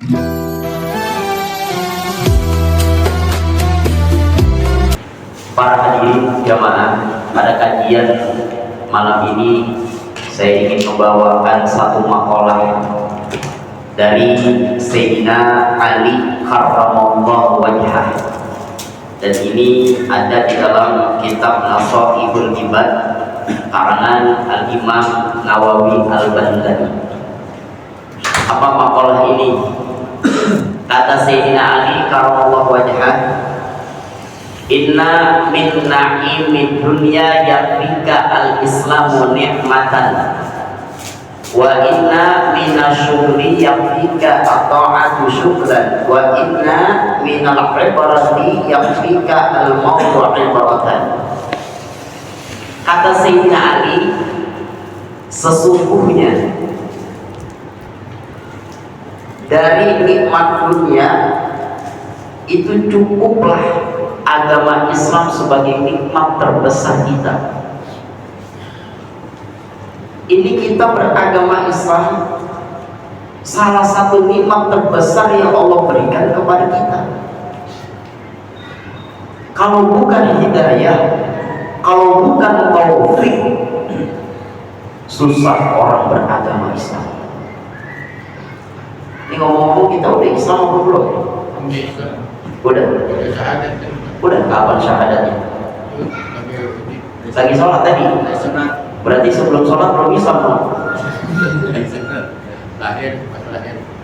Para hadirin jamaah, pada kajian malam ini saya ingin membawakan satu makalah dari Sayyidina Ali karramallahu wajhah, dan ini ada di dalam kitab Nasaihul Ibad karangan Al-Imam Nawawi Al-Bandari. Apa makalah ini? Kata Sayyidina Ali karramallahu wajhah, inna min na'imid dunya yakfika al-islamu ni'matan wa inna minasyukri yakfika at-ta'atu syukran wa inna minal ibarati yakfika al-mawdu ibaratan. Kata Sayyidina Ali, sesungguhnya dari nikmat dunia itu cukuplah agama Islam sebagai nikmat terbesar kita. Ini kita beragama Islam, salah satu nikmat terbesar yang Allah berikan kepada kita. Kalau bukan hidayah, kalau bukan taufik, susah orang beragama Islam. Ini ngomong-ngomong kita udah Islam apa belum? Udah kapan syahadatnya? Lagi sholat tadi. Berarti sebelum sholat belum Islam dong?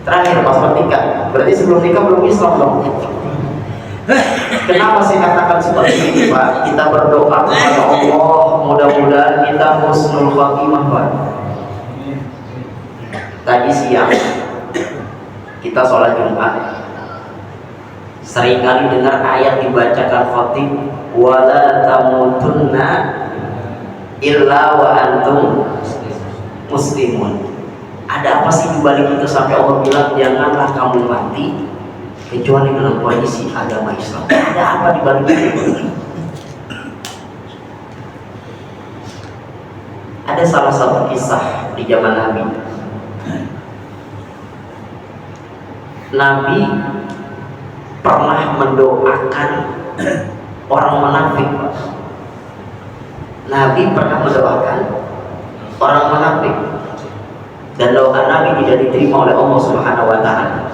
Terakhir pas bernikah. Berarti sebelum nikah belum Islam dong? Kenapa saya katakan seperti ini, Pak? Kita berdoa kepada Allah, mudah-mudahan kita husnul khatimah, Pak. Tadi siang kita sholat Jumat, seringkali dengar ayat dibacakan khatib, wala tamutunna illa wa antum muslimun. Ada apa sih dibalik itu sampai Allah bilang janganlah kamu mati kecuali dalam kondisi agama Islam? Ada apa dibalik itu? Ada salah satu kisah di zaman Nabi pernah mendoakan orang munafik. Nabi pernah mendoakan orang munafik, dan doa Nabi tidak diterima oleh Allah Subhanahu wa taala.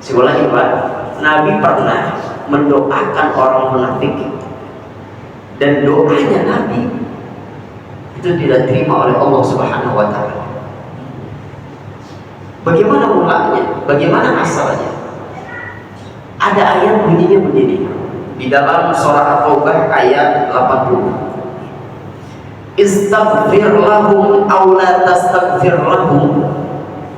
Sebenarnya Pak, Nabi pernah mendoakan orang munafik, dan doanya Nabi itu tidak diterima oleh Allah Subhanahu wa taala. Bagaimana mulanya? Bagaimana asalnya? Ada ayat bunyinya begini di dalam surah At-Taubah ayat 80. Istaghfir lahum aw la tastaghfir lahum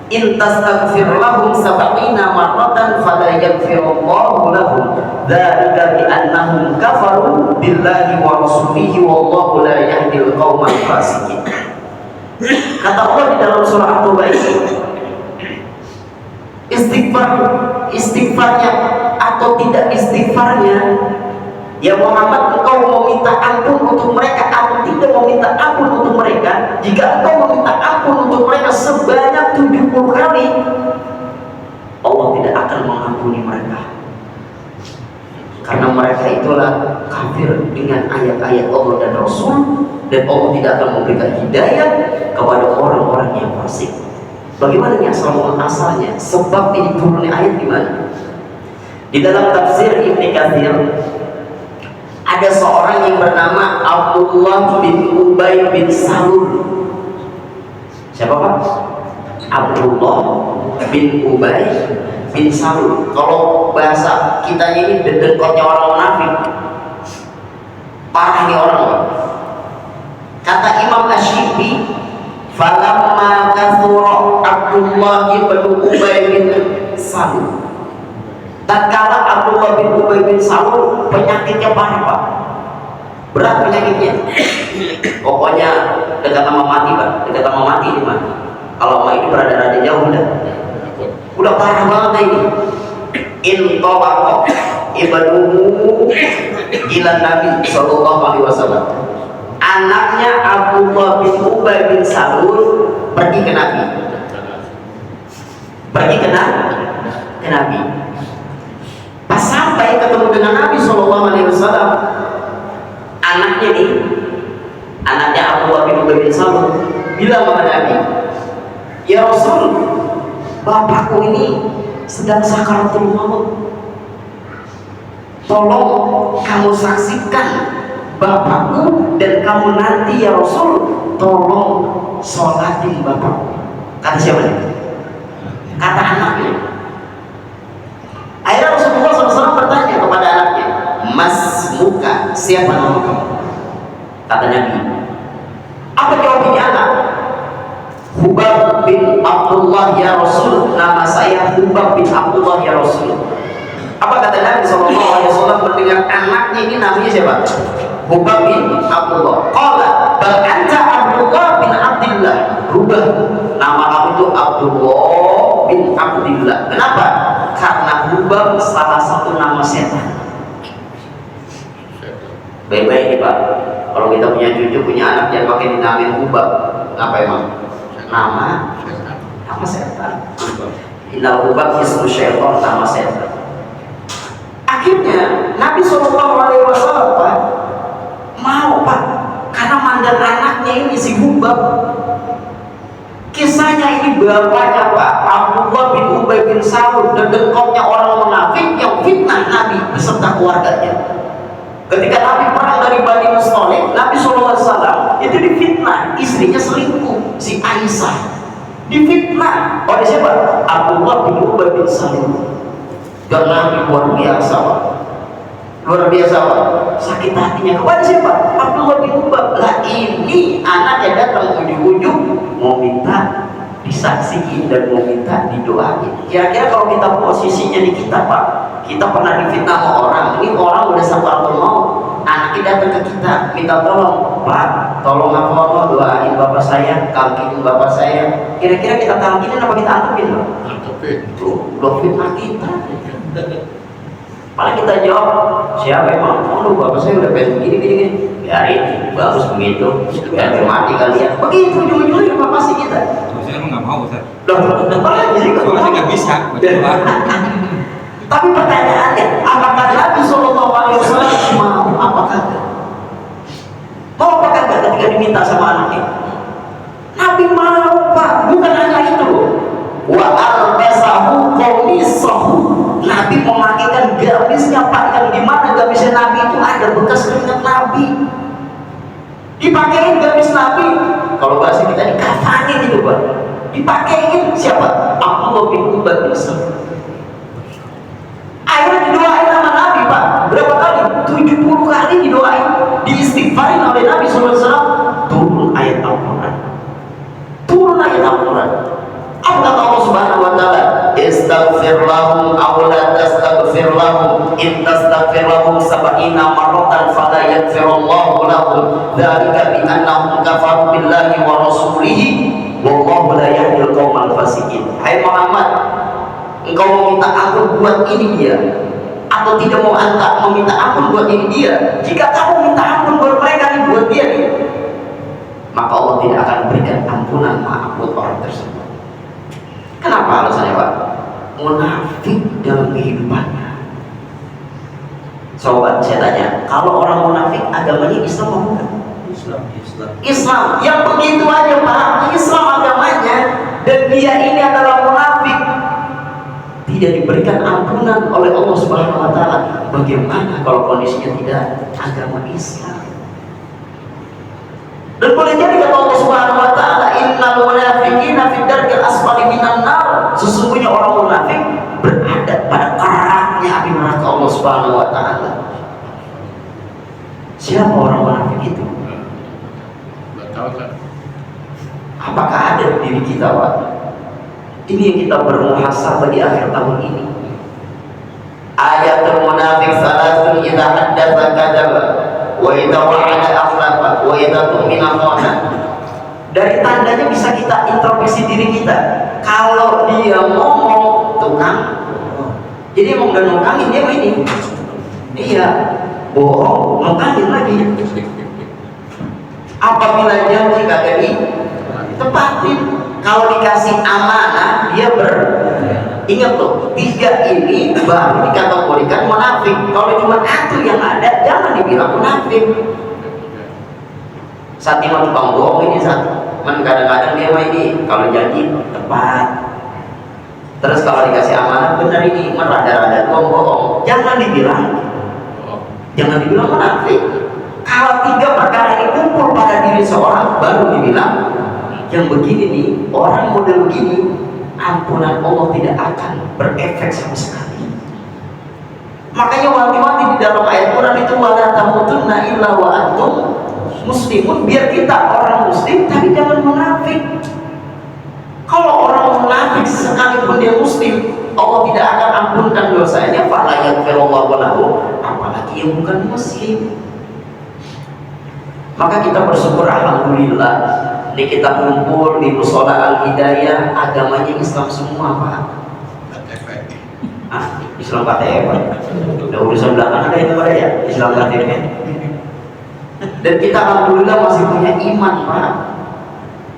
in tastaghfir lahum 70 marratan fala yaghfirullahu lahum dzalika bi annahum kafaru billahi wa rasulihi wallahu la yahdil qaumal fasiqin. Kata Allah di dalam surah At-Taubah ini, istighfarnya atau tidak istighfarnya, ya Muhammad, engkau mau minta ampun untuk mereka atau tidak mau minta ampun untuk mereka? Jika engkau meminta ampun untuk mereka sebanyak 70 kali, Allah tidak akan mengampuni mereka, karena mereka itulah kafir dengan ayat-ayat Allah dan Rasul, dan Allah tidak akan memberikan hidayah kepada orang-orang yang fasik. Bagaimana asalnya? Sebab ini turunnya ayat di mana? Di dalam tafsir Ibnu Katsir ada seorang yang bernama Abdullah bin Ubay bin Salul. Siapa Pak? Abdullah bin Ubay bin Salul. Kalau bahasa kita ini dedekotnya orang munafik, parah nih orang. Kata Imam Asy-Syi'bi, falamma kathura Abdullah bin Ubay bin Salul, tatkala Abdullah bin Ubay bin Salul penyakitnya parah Pak, berat penyakitnya, pokoknya dekat sama mati Pak, dekat sama mati ini Pak. Kalau mau ini berada jauh udah parah banget ini. Intolaqo ibnuhu ila Nabi sallallahu alaihi wasallam. Anaknya Abdullah bin Ubay bin Salul pergi ke Nabi. pergi ke Nabi. Pas sampai ketemu dengan Nabi SAW, anaknya nih, anaknya Abdullah bin Ubay bin Salul bilang kepada Nabi, ya Rasul, bapakku ini sedang sakaratul maut, tolong kamu saksikan bapakku, dan kamu nanti ya Rasul tolong sholatin bapakku. Kata siapa nih? Kata anaknya. Akhirnya Rasulullah SAW bertanya kepada anaknya, Mas muka, siapa nama kamu? Kata Nabi. Apa jawabnya anak? Hubab bin Abdullah ya Rasul, nama saya Hubab bin Abdullah ya Rasul. Apa kata Nabi SAW mendengar anaknya ini namanya siapa? Hubab bin Abdullah. Qala bal anta Abdullah bin Abdillah. Hubab, nama kamu itu Abdullah bin Abdillah. Kenapa? Karena Hubab salah satu nama setan. Baik-baik nih Pak, kalau kita punya cucu, punya anak, jangan pakai dinamain Hubab. Apa emang? Nama setan. Innal Hubab ismu syaitan, nama setan. Akhirnya Nabi SAW Pak mau Pak, karena mandang anaknya ini si Hubab. Kisahnya ini bapaknya Pak Abdullah bin Ubay bin Salul, dedengkotnya orang munafik yang fitnah Nabi beserta keluarganya. Ketika Nabi perang dari Bani Mustalik, Nabi SAW itu difitnah, istrinya selingkuh, si Aisyah difitnah oleh siapa? Abdullah bin Ubay bin Salul. Dan Nabi luar biasa Pak, luar biasa Pak, sakit hatinya kepada siapa? Abdullah bin Ubay. Lah ini anaknya datang ujung-ujung mau minta disaksiin dan mau minta didoain. Kira-kira kalau kita posisinya di kita Pak, kita pernah difitnah sama orang, ini orang udah sakaratul maut, anaknya datang ke kita minta tolong, Pak tolong apa doain bapak saya, talqinin bapak saya. Kira-kira kita talqinin apa kita antepin Pak? Antepin. Tuh, udah fitnah kita. Paling kita jawab, siapa emang? Oh bapak saya udah pengen gini. Biarin, bagus begitu. Biar mati kalian. Begitu ujung-ujungnya bapak sih kita. Saya emang nggak mau Ustaz. Loh, apa sih? Soalnya nggak bisa. Tapi pertanyaannya, apakah Nabi SAW mau? Apakah enggak? Mau apakah enggak ketika diminta sama anaknya? Nabi mau Pak, bukan hanya itu. Wa albasahu qamisahu. Nabi memakaikan gamisnya Pak, yang dimana gamisnya Nabi itu ada bekas keringat Nabi. Dipakein gamis Nabi, kalau bahasa kita dikafanin itu Pak. Dipakein siapa? Abdullah bin Ubay bin Salul. Akhirnya didoain sama Nabi Pak. Berapa kali? 70 kali didoain, diistighfarin oleh Nabi SAW. Turun ayat Al-Quran. Turun ayat Al-Quran. Apa kata Allah Subhanahu wa taala? Istaghfir lahum aw la tastaghfir lahum in tastaghfir lahum 70 marratan fala yaghfirullahu lahum dzalika bi annahum kafaru billahi wa rasulihi wallahu la yahdil qaumal fasiqin. Hai Muhammad, engkau meminta ampun buat ini dia atau tidak mau meminta ampun buat ini dia? Jika kamu minta ampun buat mereka ini, buat dia nih, maka Allah tidak akan berikan ampunan maaf buat orang tersebut. Kenapa alasannya Pak? Munafik dalam kehidupannya. Sobat, saya tanya, kalau orang munafik agamanya Islam apa bukan? Islam. Yang begitu aja Pak, Islam agamanya, dan dia ini adalah munafik, tidak diberikan ampunan oleh Allah Subhanahu wa taala. Bagaimana kalau kondisinya tidak agama Islam? Dan boleh jadi kata Allah Subhanahu wa taala, innal munafiqina fid darkil asfali minan nar. Sesungguhnya orang munafik berada pada keraknya api neraka Allah Subhanahu wa taala. Siapa orang munafik itu? Apakah ada di diri kita Pak? Ini yang kita bermuhasabah di akhir tahun ini. Ayatul munafik salatun idza haddatsa kadzaba wa idza wa'ada akhlafa wa idza tu'mina khana. Dari tandanya bisa kita introspeksi diri kita. Kalau dia ngomong tukang, jadi emang udah nukangin dia ini. Iya, bohong, nukangin lagi. Apabila janji kagak ditepatin, kalau dikasih amanah dia Ingat loh, 3 ini baru dikategorikan munafik. Kalau cuma 1 yang ada, jangan dibilang munafik. Saat ini tukang bohong ini satu. Kadang-kadang dia mah ini kalau janji tepat. Terus kalau dikasih amanah benar ini rada-rada bohong. Jangan dibilang munafik. Kalau 3 perkara ini kumpul pada diri seorang, baru dibilang yang begini nih, orang model begini, ampunan Allah tidak akan berefek sama sekali. Makanya wanti-wanti di dalam ayat Quran itu wala tamutunna illa wa antum muslimun, biar kita orang muslim tapi jangan munafik. Kalau orang munafik sekalipun dia muslim, Allah tidak akan ampunkan dosanya, fala yaghfirullahu lahu, apalagi yang bukan muslim. Maka kita bersyukur alhamdulillah, ini kita kumpul di Mushola Al-Hidayah, agamanya Islam semua, Pak. Islam KTP. Udah urusan belakangan ada itu Pak ya, Islam KTP. Dan kita alhamdulillah masih punya iman, Pak.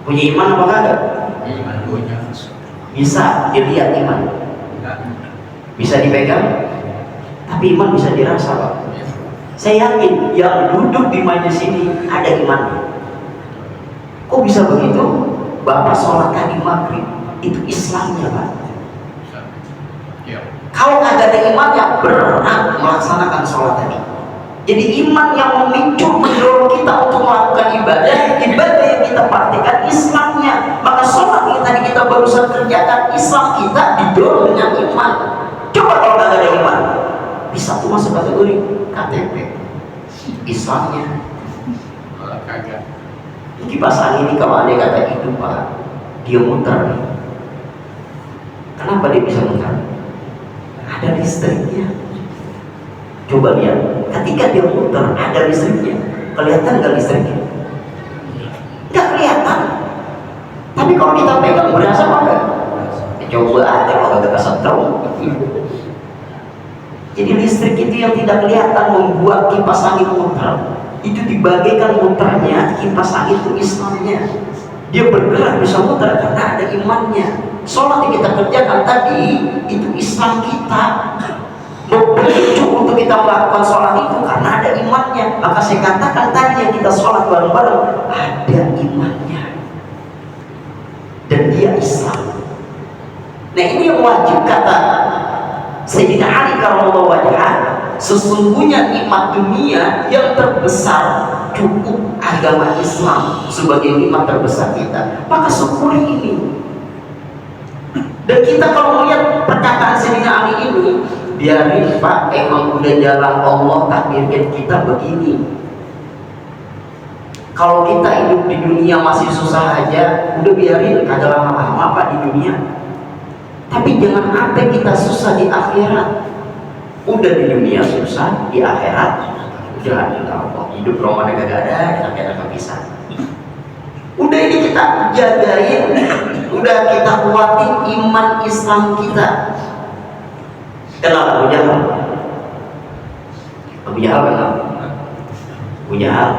Punya iman apa enggak? Iman punya. Bisa dilihat iman. Bisa dipegang. Tapi iman bisa dirasa, Pak. Saya yakin yang duduk di majelis ini ada imannya. Kok bisa begitu? Bapak sholat tadi maghrib, itu Islamnya, Pak. Ya. Kalau nggak ada imannya, berat melaksanakan sholat tadi. Jadi iman yang memicu, mendorong kita untuk melakukan ibadah yang kita praktikkan Islamnya. Maka sholat yang tadi kita barusan kerjakan, Islam kita didorong dengan iman. Coba kalau nggak ada iman, bisa tuh masuk kategori KTP Islamnya. Kagak. Kipas angin ini kalau ada kata hidup, Pak, dia muter nih. Kenapa dia bisa muter? Ada listriknya. Coba lihat, ketika dia muter ada listriknya. Kelihatan nggak listriknya? Nggak kelihatan. Tapi kalau kita pegang berasa apa enggak? Coba aja kalau nggak kesetrum. Jadi listrik itu yang tidak kelihatan membuat kipas angin muter. Itu dibagikan muternya, kipas angin itu Islamnya. Dia bergerak bisa muter karena ada imannya. Sholat yang kita kerjakan tadi itu Islam kita. Memicu untuk kita melakukan sholat itu karena ada imannya. Maka saya katakan tadi yang kita sholat bareng-bareng ada imannya. Dan dia Islam. Nah ini yang wajib kata Sayyidina Ali karramallahu wajhah, sesungguhnya nikmat dunia yang terbesar cukup agama Islam sebagai nikmat terbesar kita. Maka syukuri ini. Dan kita kalau melihat perkataan Sayyidina Ali ini, biarin Pak, emang udah jalan Allah takdirkan kita begini. Kalau kita hidup di dunia masih susah aja, udah biarin, kagak lama-lama Pak di dunia. Tapi jangan sampai kita susah di akhirat. Udah di dunia susah, di akhirat udah Allah. Hidup Ramadan gak ada, kita bisa. Udah ini kita jagain, udah kita kuatin iman Islam kita. Kenal Abu Jahal? Abu Jahal kenal? Abu Jahal?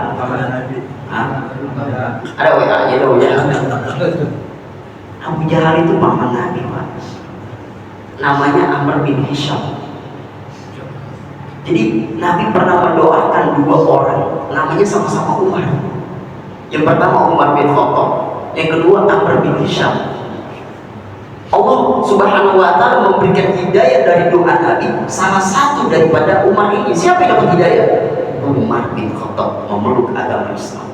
Ada WA aja tuh Abu Jahal. Abu Jahal itu paman Nabi, Pak. Namanya Amr bin Hisham. Jadi Nabi pernah mendoakan 2 orang, namanya sama-sama Umar. Yang pertama Umar bin Khattab, yang kedua Amr bin Hisham. Allah Subhanahu wa ta'ala memberikan hidayah dari doa Nabi. Salah satu daripada Umar ini, siapa yang dapat hidayah? Umar bin Khattab memeluk agama Islam.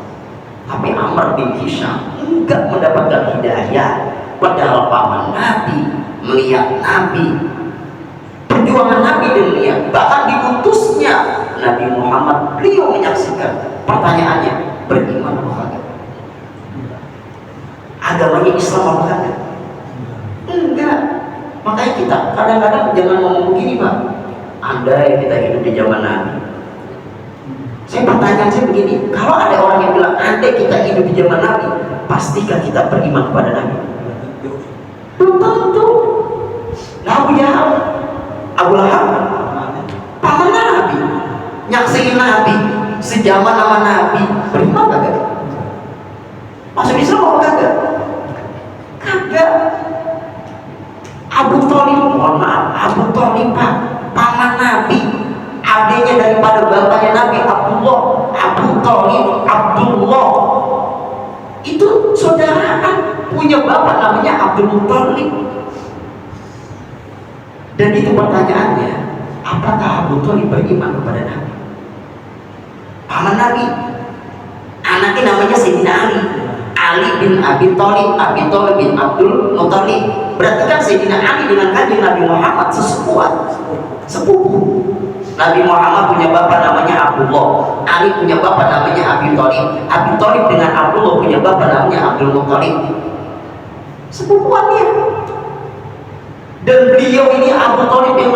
Tapi Amr bin Hisham enggak mendapatkan hidayah. Padahal paman Nabi, melihat Nabi, perjuangan Nabi dan melihat, bahkan diutusnya Nabi Muhammad, beliau menyaksikan. Pertanyaannya, beriman apa kagak? Agamanya Islam apa kagak? Enggak. Makanya kita kadang-kadang jangan ngomong begini, Pak. Andai kita hidup di zaman Nabi. Pertanyaan saya begini, kalau ada orang yang bilang andai kita hidup di zaman Nabi, pastikah kita beriman kepada Nabi? Belum tentu. Nah, Abu Jahal, Abu Lahab, paman Nabi, nyaksiin Nabi, sejaman sama Nabi, beriman kagak? Masuk Islam apa kagak? Kagak. Abu Thalib mohon maaf, Abu Thalib Pak, paman Nabi, adanya daripada bapaknya Nabi, Abdullah. Abu Thalib, Abdullah itu saudaraan, punya bapak namanya Abdul Muthalib. Dan itu pertanyaannya, apakah Abu Thalib beriman kepada Nabi? Paman Nabi, anaknya namanya Sayyidina Ali, Ali bin Abi Thalib, Abi Thalib bin Abdul Muthalib. Berarti kan Sayyidina Ali dengan kanjeng Nabi Muhammad sepupu. Nabi Muhammad punya bapak namanya Abdullah, Ali punya bapak namanya Abi Thalib, Abi Thalib dengan Abdullah punya bapak namanya Abdul Muthalib. Sepupuan dia. Dan beliau ini Abu Thalib yang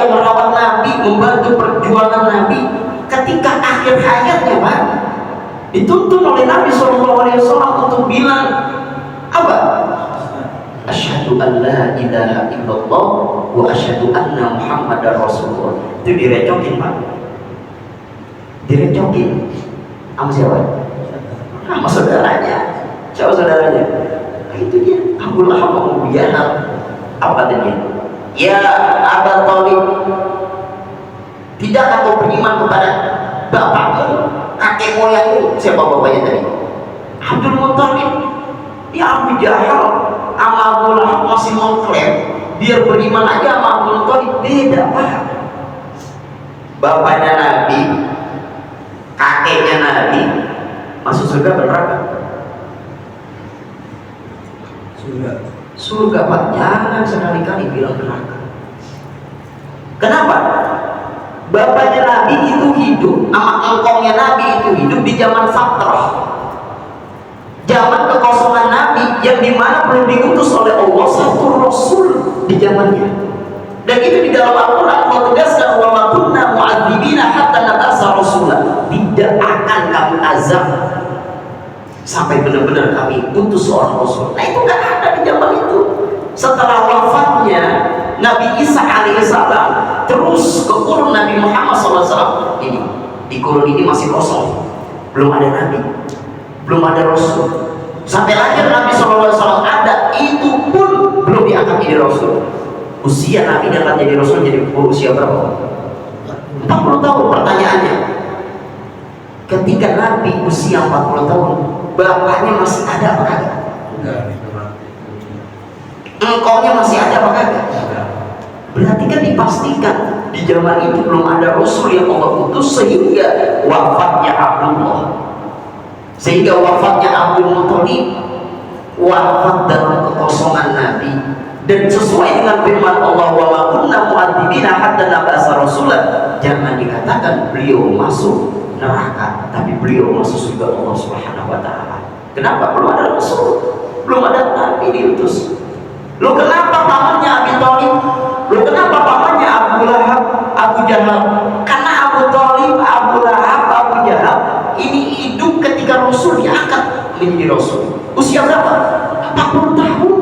merawat Nabi, membantu perjuangan Nabi ketika akhir hayatnya, Pak. Dituntun oleh Nabi SAW untuk bilang apa? Asyhadu an la ilaha illallah wa asyhadu anna Muhammadar Rasulullah. Itu direcokin, Pak. Direcokin sama siapa? Sama saudaranya. Siapa saudaranya? Nah, itu dia, Abu Lahab Abu Jahal. Apa tadi? Ya Abu Thalib, tidakkah kau beriman kepada bapakmu, kakek moyangmu? Siapa bapaknya tadi? Abdul Muthalib. Ya Abu Jahal sama Abu Lahab masih mau klaim biar beriman aja sama Abdul Muthalib. Beda, Pak. Bapaknya Nabi, kakeknya Nabi masuk surga berapa? Surga, Pak. Jangan sekali-kali bilang neraka. Kenapa? Bapaknya Nabi itu hidup, sama engkongnya Nabi itu hidup di zaman fatrah, zaman kekosongan Nabi, yang dimana belum diutus oleh Allah satu Rasul di zamannya. Dan itu di dalam Al-Quran Allah tegaskan, wa ma kunna mu'adzibina hatta nab'atsa rasula. Tidak akan kami azab sampai benar-benar kami utus seorang Rasul. Nah, itu nggak ada di zaman itu. Setelah wafatnya Nabi Isa alaihissalam, terus ke kurun Nabi Muhammad SAW. Ini di kurun ini masih kosong, belum ada Nabi, belum ada Rasul. Sampai lahir Nabi SAW ada, itu pun belum diangkat jadi Rasul. Usia Nabi diangkat jadi Rasul jadi usia berapa? 40 tahun. Pertanyaannya, ketika Nabi usia 40 tahun, bapaknya masih ada apa kagak? Engkaunya masih ada apa kagak? Berarti kan dipastikan di zaman itu belum ada Rasul yang Allah utus, sehingga wafatnya Abdullah, sehingga wafatnya Abdul Muthalib wafat dalam kekosongan Nabi. Dan sesuai dengan firman Allah, wa ma kunna mu'adzibina hatta nab'atsa rasulan, jangan dikatakan beliau masuk neraka, tapi beliau masuk surga Allah Subhanahu wa taala. Kenapa? Belum ada Rasul, belum ada Nabi diutus. Lo kenapa pamannya Abi Thalib? Lo kenapa pamannya Abu Lahab, Abu Jahal? Karena Abu Thalib, Abu Lahab, Abu Jahal ini hidup ketika Rasul diangkat menjadi Rasul. Usia berapa? 40 tahun.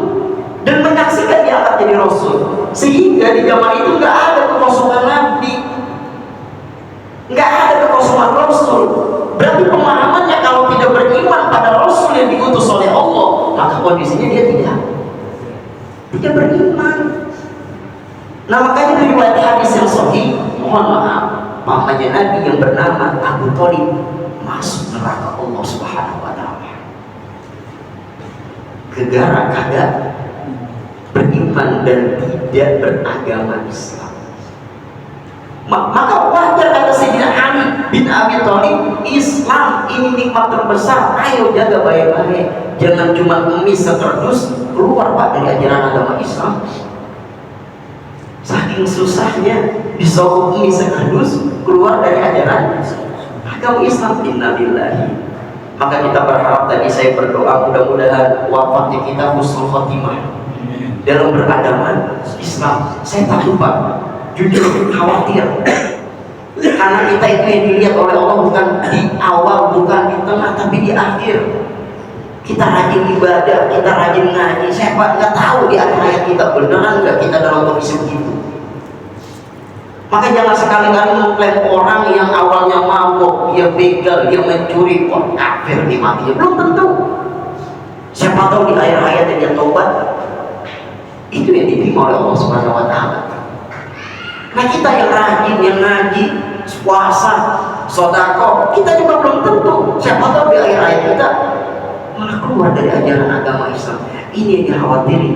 Dan menyaksikan diangkat jadi Rasul. Sehingga di zaman itu nggak ada kekosongan Nabi, nggak ada kekosongan Rasul. Berarti pemahamannya kalau tidak beriman pada Rasul yang diutus oleh Allah, maka kondisinya dia tidak beriman. Nah, makanya dari riwayat hadis yang sahih, mohon maaf, pamannya Nabi yang bernama Abu Thalib masuk neraka Allah Subhanahu wa taala. Gegara kagak beriman dan tidak beragama Islam. Maka wajar kata Sayyidina Ali bin Abi Thalib, Islam ini nikmat terbesar, ayo jaga baik-baik. Jangan cuma ngemis sekerdus keluar, Pak, dari ajaran agama Islam. Saking susahnya disuruh ngemis sekerdus keluar dari ajaran agama Islam. Innalillahi. Maka kita berharap, tadi saya berdoa mudah-mudahan wafatnya kita husnul khotimah dalam beragama Islam. Saya tak lupa, jujur khawatir, karena kita itu yang dilihat oleh Allah bukan di awal, bukan di tengah, tapi di akhir. Kita rajin ibadah, kita rajin ngaji. Saya nggak tahu di akhir hayat kita beneran nggak kita dalam kondisi begitu. Maka jangan sekali-kali mengklaim orang yang awalnya mabuk, dia begal, dia mencuri, kok kafir nih matinya. Belum tentu. Siapa tahu di akhir hayatnya dia tobat, Itu yang diterima oleh Allah Subhanahu wa taala. Nah, kita yang rajin, yang ngaji, puasa, sedekah, kita juga belum tentu. Siapa tahu di akhir hayat kita malah keluar dari ajaran agama Islam. Ini yang dikhawatirin.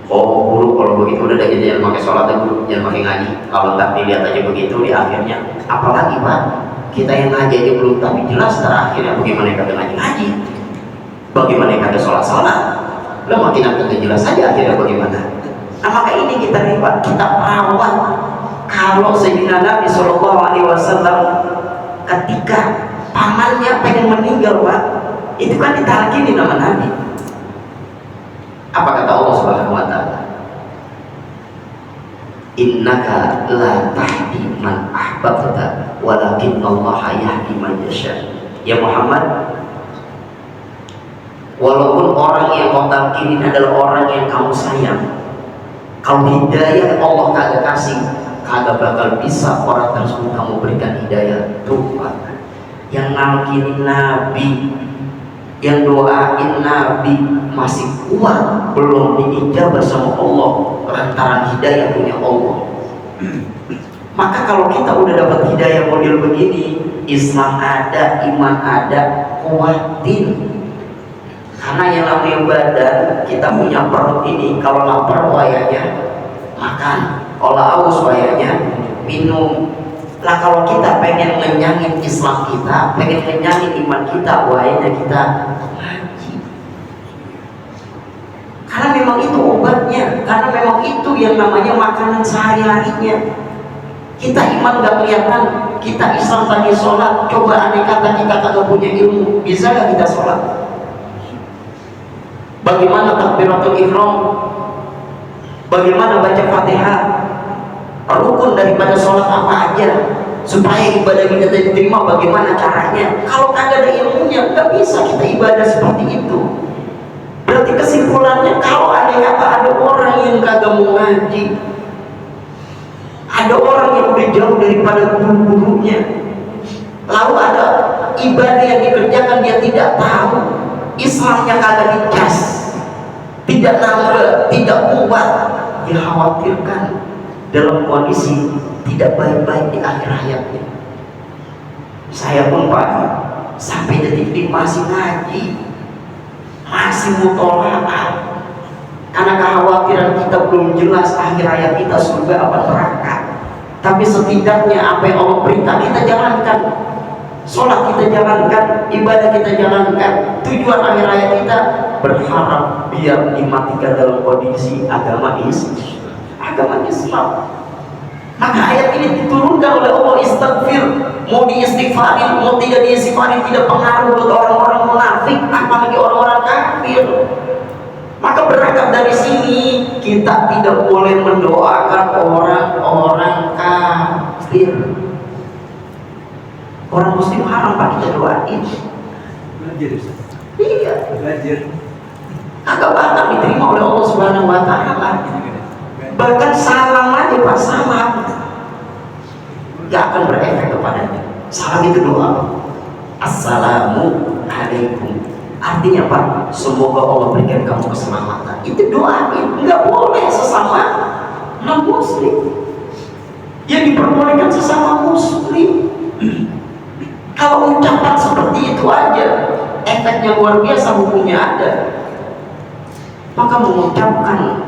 Oh, guru kalau begitu udah jadi jangan pakai sholat, guru jangan pakai ngaji. Kalau tak dilihat aja begitu di akhirnya, apalagi Pak, kita yang ngaji aja belum tapi jelas terakhirnya bagaimana kata ngaji, bagaimana kata sholat, lo makin akan jelas saja akhirnya bagaimana. Nah, maka ini kita lihat, kita rawat. Kalau Sayyidina Nabi Shallallahu Alaihi Wasallam ketika pamannya pengen meninggal Pak, itu kan ditalkini nama Nabi. Apa kata Allah Subhanahu wa taala? Innaka la tahdi man ahbabta walakin Allah yahdi man yasha. Ya Muhammad, walaupun orang yang kau talkinin adalah orang yang kamu sayang, kalau hidayah Allah kagak kasih, kagak bakal bisa orang tersebut kamu berikan hidayah. Tuh Pak, yang nalkinin Nabi, yang doain Nabi masih kuat, belum diijabah sama Allah, lantaran hidayah punya Allah. Maka kalau kita udah dapat hidayah model begini, Islam ada, iman ada, kuatin. Karena yang namanya badan, kita punya perut ini, kalau lapar wayanya makan, kalau haus wayanya minum. Lah kalau kita pengen ngenyangin Islam kita, pengen ngenyangin iman kita, wayanya kita ngaji. Karena memang itu obatnya, karena memang itu yang namanya makanan sehari-harinya. Kita iman gak kelihatan, kita Islam tadi sholat, coba andai kata kita kagak punya ilmu, bisa gak kita sholat? Bagaimana takbiratul ihram? Bagaimana baca Fatihah? Rukun daripada sholat apa aja supaya ibadah kita diterima, bagaimana caranya? Kalau kagak ada ilmunya, nggak bisa kita ibadah seperti itu. Berarti kesimpulannya, kalau ada ada orang yang kagak mau ngaji, ada orang yang udah jauh daripada guru-gurunya, lalu ada ibadah yang dikerjakan dia tidak tahu, Islamnya kagak dicas, tidak nambah, tidak kuat, dia khawatirkan dalam kondisi tidak baik-baik di akhir hayatnya. Saya pun Pak, sampai detik ini masih ngaji, masih mutola'ah, karena kekhawatiran kita belum jelas akhir hayat kita surga apa neraka. Tapi setidaknya apa yang Allah perintah kita jalankan, sholat kita jalankan, ibadah kita jalankan. Tujuan akhir hayat kita berharap biar dimatikan dalam kondisi agama Islam. Maka ayat ini diturunkan oleh Allah, istighfar, mau diistighfarin, mau tidak diistighfarin tidak pengaruh buat orang-orang munafik, apalagi orang-orang kafir. Maka berangkat dari sini, kita tidak boleh mendoakan orang-orang kafir. Orang muslim haram Pak kita doain. Belajar. Iya. Belajar. Agak bakal diterima oleh Allah Subhanahu wa taala. Bahkan salam aja Pak, salam gak akan berefek kepadanya. Salam itu doa. Assalamualaikum, artinya Pak, semoga Allah berikan kamu keselamatan. Itu doain, nggak boleh sesama non muslim. Yang diperbolehkan sesama muslim. Kalau ucapan seperti itu aja, efeknya luar biasa, hukumnya ada. Maka mengucapkan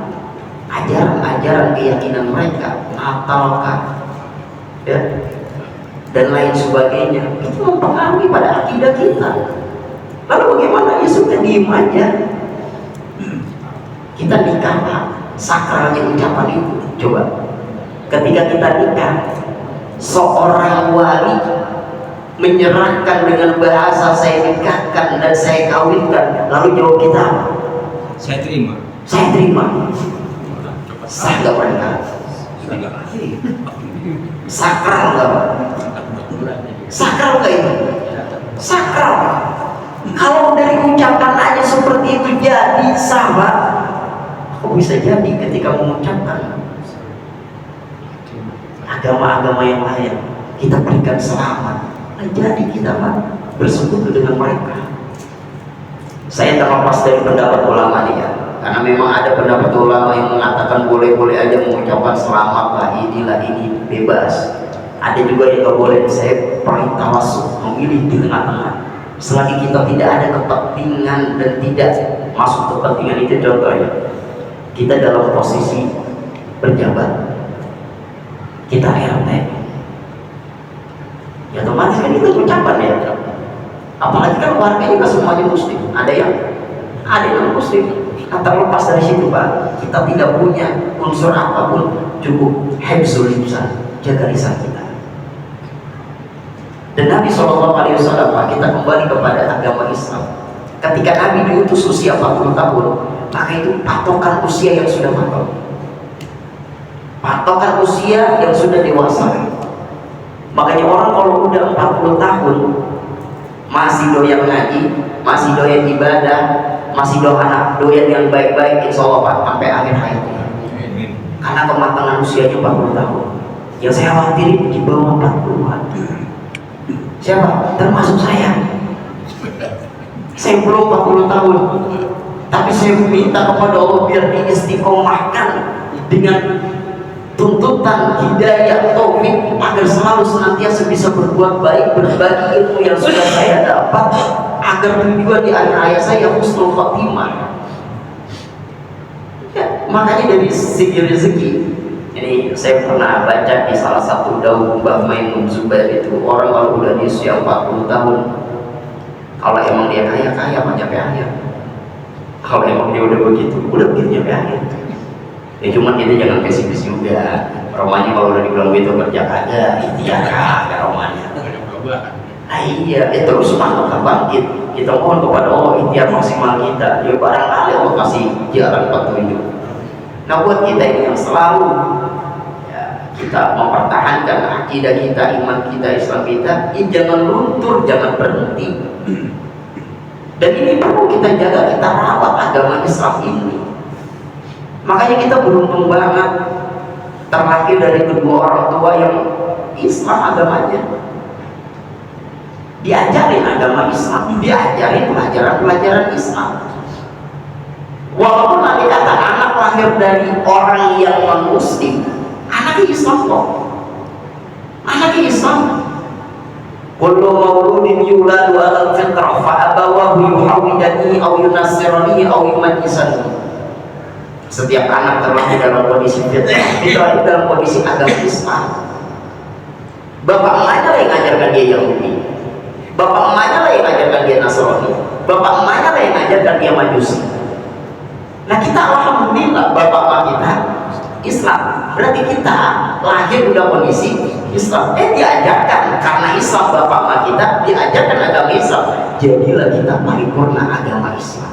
ajaran-ajaran keyakinan mereka, Natal ya, dan lain sebagainya, itu mempengaruhi pada akidah kita. Lalu bagaimana? Ya sudah, diem aja. Kita nikah Pak, sakralnya ucapan itu. Coba, ketika kita nikah, seorang wali menyerahkan dengan bahasa saya nikahkan dan saya kawinkan, lalu jawab kita apa? Saya terima. Saya terima. Sah nggak mereka? Sakral nggak Pak? Sakral nggak itu? Sakral. Kalau dari ucapan aja seperti itu jadi sah Pak. Kok bisa jadi ketika mengucapkan agama-agama yang lain kita berikan selamat, nah, jadi kita Pak bersekutu dengan mereka. Saya terlepas dari pendapat ulama nih ya. karena memang ada pendapat ulama yang mengatakan boleh-boleh aja mengucapkan selamat lah, ini bebas. Ada juga yang gak boleh. Saya paling tawasud memilih di tengah-tengah. Selagi kita tidak ada kepentingan dan tidak masuk kepentingan itu, contohnya kita dalam posisi berjabat, kita RT, ya otomatis kan itu ucapan ya. Apalagi kan warganya nggak semuanya muslim, ada yang non muslim. Nah, terlepas dari situ Pak, kita tidak punya unsur apapun, cukup hifzul lisan, jaga lisan kita. Dan Nabi SAW Pak, kita kembali kepada agama Islam. Ketika Nabi diutus usia 40 tahun, maka itu patokan usia yang sudah matang, patokan usia yang sudah dewasa. Makanya orang kalau udah 40 tahun masih doyan ngaji, masih doyan ibadah, masih doyan yang baik-baik, insya Allah Pak, sampai akhir hayatnya. Karena kematangan usianya 40 tahun. Yang saya khawatirin di bawah 40-an. Siapa? Termasuk saya. Saya belum 40 tahun, tapi saya minta kepada Allah biar diistiqomahkan dengan tuntutan hidayah taufik agar selalu senantiasa bisa berbuat baik, berbagi ilmu yang sudah saya dapat, agar tujuan di akhir hayat saya husnul khotimah. Ya, makanya dari segi rezeki, ini saya pernah baca di salah satu daun Mbah Maimun Zubair itu, orang kalau udah di usia 40 tahun, kalau emang dia kaya sampai akhir. Kalau emang dia udah begitu sampai akhir. Ya cuman kita jangan pesimis juga. Romanya kalau udah dibilang begitu kerja kagak, ikhtiar kagak romanya. Nah iya, terus semangat bangkit. Kita mohon kepada Allah ikhtiar maksimal kita. Ya barangkali Allah kasih jalan petunjuk. Nah buat kita ini yang selalu ya, kita mempertahankan akidah kita, iman kita, Islam kita, ini jangan luntur, jangan berhenti. Dan ini perlu kita jaga, kita rawat agama Islam ini. Makanya kita beruntung banget terlahir dari kedua orang tua yang Islam agamanya. Diajarin agama Islam, diajarin pelajaran-pelajaran Islam. Walaupun nanti kata anak lahir dari orang yang non-muslim, anaknya Islam kok. Anaknya Islam. Kullu mauludin yuladu 'alal fitrah fa abawahu yuhawidanihi aw yunassiranihi aw yumajjisanihi. Setiap anak terlahir dalam kondisi fitrah, dalam kondisi agama Islam. Bapak emaknya lah yang ngajarkan dia Yahudi, bapak emaknya lah yang ngajarkan dia Nasrani, bapak emaknya lah yang ngajarkan dia Majusi. Nah kita alhamdulillah bapak emak kita Islam, berarti kita lahir udah kondisi Islam. Diajarkan karena Islam bapak emak kita diajarkan agama Islam, jadilah kita paripurna agama Islam.